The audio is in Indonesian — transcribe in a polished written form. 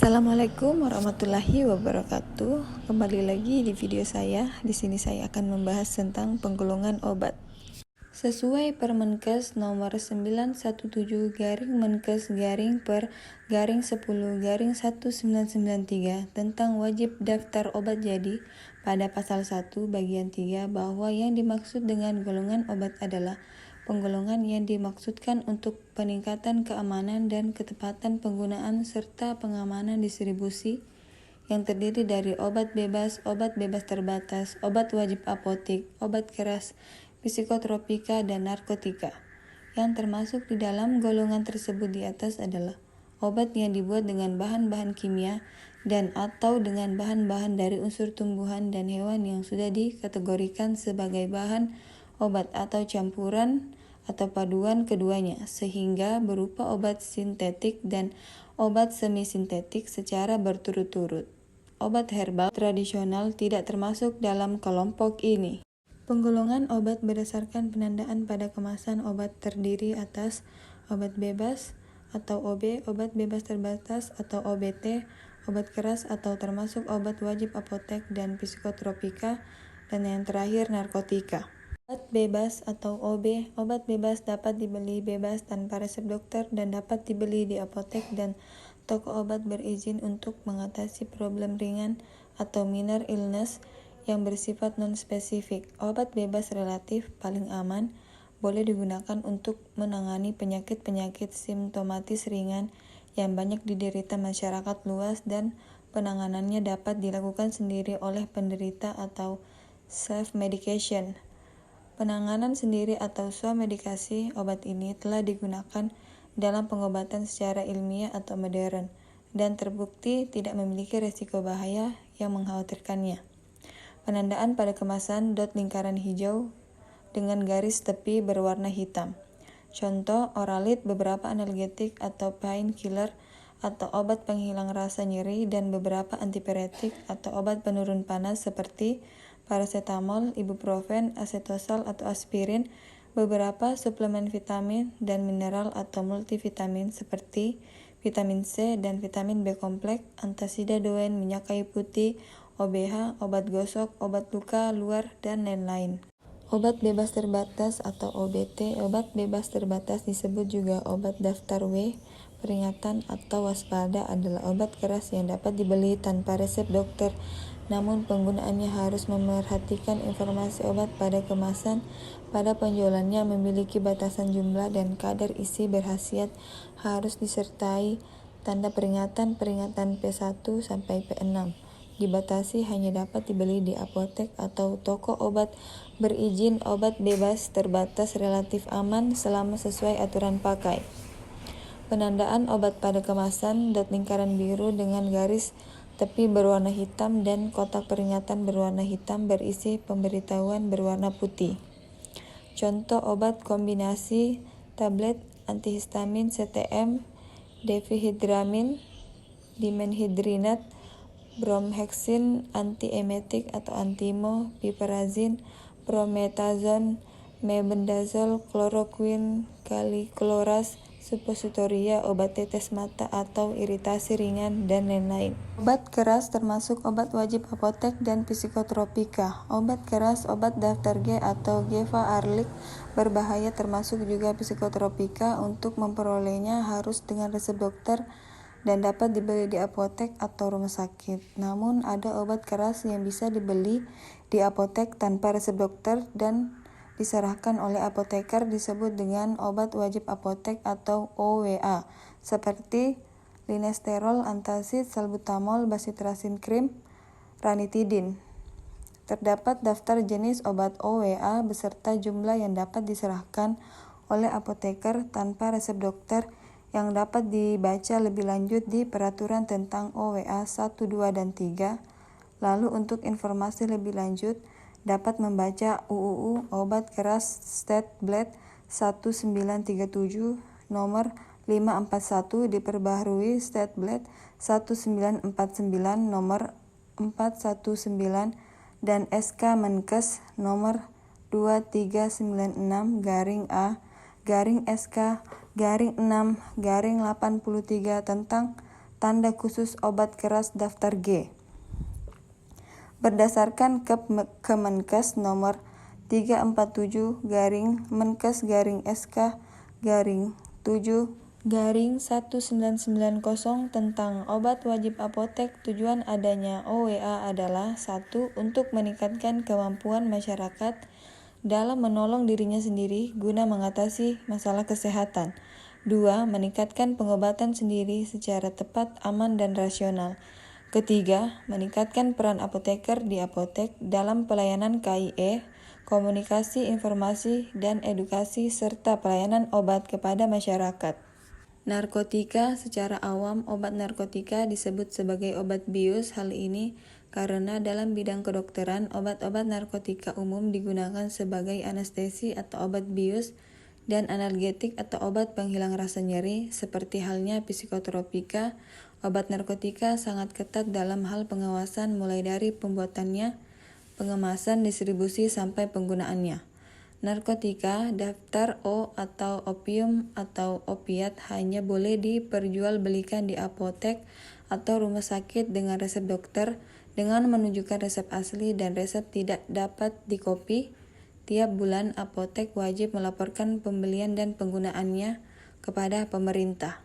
Assalamualaikum warahmatullahi wabarakatuh. Kembali lagi di video saya. Di sini saya akan membahas tentang penggolongan obat. Sesuai Permenkes nomor 917-Menkes-per-10-1993 tentang wajib daftar obat jadi pada pasal 1 bagian 3 bahwa yang dimaksud dengan golongan obat adalah penggolongan yang dimaksudkan untuk peningkatan keamanan dan ketepatan penggunaan serta pengamanan distribusi yang terdiri dari obat bebas terbatas, obat wajib apotik, obat keras, psikotropika, dan narkotika. Yang termasuk di dalam golongan tersebut di atas adalah obat yang dibuat dengan bahan-bahan kimia dan atau dengan bahan-bahan dari unsur tumbuhan dan hewan yang sudah dikategorikan sebagai bahan obat atau campuran atau paduan keduanya, sehingga berupa obat sintetik dan obat semi-sintetik secara berturut-turut. Obat herbal tradisional tidak termasuk dalam kelompok ini. Penggolongan obat berdasarkan penandaan pada kemasan obat terdiri atas obat bebas atau OB, obat bebas terbatas atau OBT, obat keras atau termasuk obat wajib apotek dan psikotropika, dan yang terakhir narkotika. Obat bebas atau OB, obat bebas dapat dibeli bebas tanpa resep dokter dan dapat dibeli di apotek dan toko obat berizin untuk mengatasi problem ringan atau minor illness yang bersifat non-spesifik. Obat bebas relatif paling aman boleh digunakan untuk menangani penyakit-penyakit simptomatis ringan yang banyak diderita masyarakat luas dan penanganannya dapat dilakukan sendiri oleh penderita atau self-medication. Penanganan sendiri atau swamedikasi obat ini telah digunakan dalam pengobatan secara ilmiah atau modern dan terbukti tidak memiliki risiko bahaya yang mengkhawatirkannya. Penandaan pada kemasan dot lingkaran hijau dengan garis tepi berwarna hitam. Contoh Oralit, beberapa analgetik atau painkiller atau obat penghilang rasa nyeri, dan beberapa antipiretik atau obat penurun panas seperti paracetamol, ibuprofen, asetosal atau aspirin, beberapa suplemen vitamin dan mineral atau multivitamin seperti vitamin C dan vitamin B kompleks, antasida doen, minyak kayu putih, OBH, obat gosok, obat luka luar, dan lain-lain. Obat bebas terbatas atau OBT, obat bebas terbatas disebut juga obat daftar W, peringatan atau waspada, adalah obat keras yang dapat dibeli tanpa resep dokter, namun penggunaannya harus memerhatikan informasi obat pada kemasan. Pada penjualannya memiliki batasan jumlah dan kadar isi berkhasiat, harus disertai tanda peringatan P1 sampai P6. Dibatasi hanya dapat dibeli di apotek atau toko obat berizin. Obat bebas terbatas relatif aman selama sesuai aturan pakai. Penandaan obat pada kemasan dot lingkaran biru dengan garis tepi berwarna hitam dan kotak peringatan berwarna hitam berisi pemberitahuan berwarna putih. Contoh obat kombinasi tablet antihistamin CTM, difenhidramine, dimenhidrinat, bromheksin, antiemetik atau antimo, piperazin, promethazon, mebendazol, kloroquine, kalikloras, suppositoria, obat tetes mata atau iritasi ringan, dan lain-lain. Obat keras termasuk obat wajib apotek dan psikotropika. Obat keras, obat daftar G atau Geva Arlik, berbahaya termasuk juga psikotropika. Untuk memperolehnya harus dengan resep dokter dan dapat dibeli di apotek atau rumah sakit. Namun ada obat keras yang bisa dibeli di apotek tanpa resep dokter dan diserahkan oleh apoteker, disebut dengan obat wajib apotek atau OWA, seperti linesterol, antacid, salbutamol, bacitracin krim, ranitidin. Terdapat daftar jenis obat OWA beserta jumlah yang dapat diserahkan oleh apoteker tanpa resep dokter yang dapat dibaca lebih lanjut di Peraturan tentang OWA 1, 2, dan 3. Lalu untuk informasi lebih lanjut dapat membaca UUU Obat Keras State Bled 1937 nomor 541 diperbaharui State Bled 1949 nomor 419 dan SK Menkes nomor 2396-A/SK/6/83 tentang Tanda khusus obat keras daftar G. Berdasarkan Kemenkes nomor 347-Menkes-7-1990 tentang obat wajib apotek, tujuan adanya OWA adalah 1. Untuk meningkatkan kemampuan masyarakat dalam menolong dirinya sendiri guna mengatasi masalah kesehatan. 2. Meningkatkan pengobatan sendiri secara tepat, aman, dan rasional. Ketiga, meningkatkan peran apoteker di apotek dalam pelayanan KIE, komunikasi, informasi, dan edukasi, serta pelayanan obat kepada masyarakat. Narkotika. Secara awam, obat narkotika disebut sebagai obat bius. Hal ini karena dalam bidang kedokteran, obat-obat narkotika umum digunakan sebagai anestesi atau obat bius dan analgetik atau obat penghilang rasa nyeri, seperti halnya psikotropika. Obat narkotika sangat ketat dalam hal pengawasan mulai dari pembuatannya, pengemasan, distribusi, sampai penggunaannya. Narkotika daftar O atau opium atau opiat hanya boleh diperjualbelikan di apotek atau rumah sakit dengan resep dokter dengan menunjukkan resep asli dan resep tidak dapat dikopi. Tiap bulan apotek wajib melaporkan pembelian dan penggunaannya kepada pemerintah.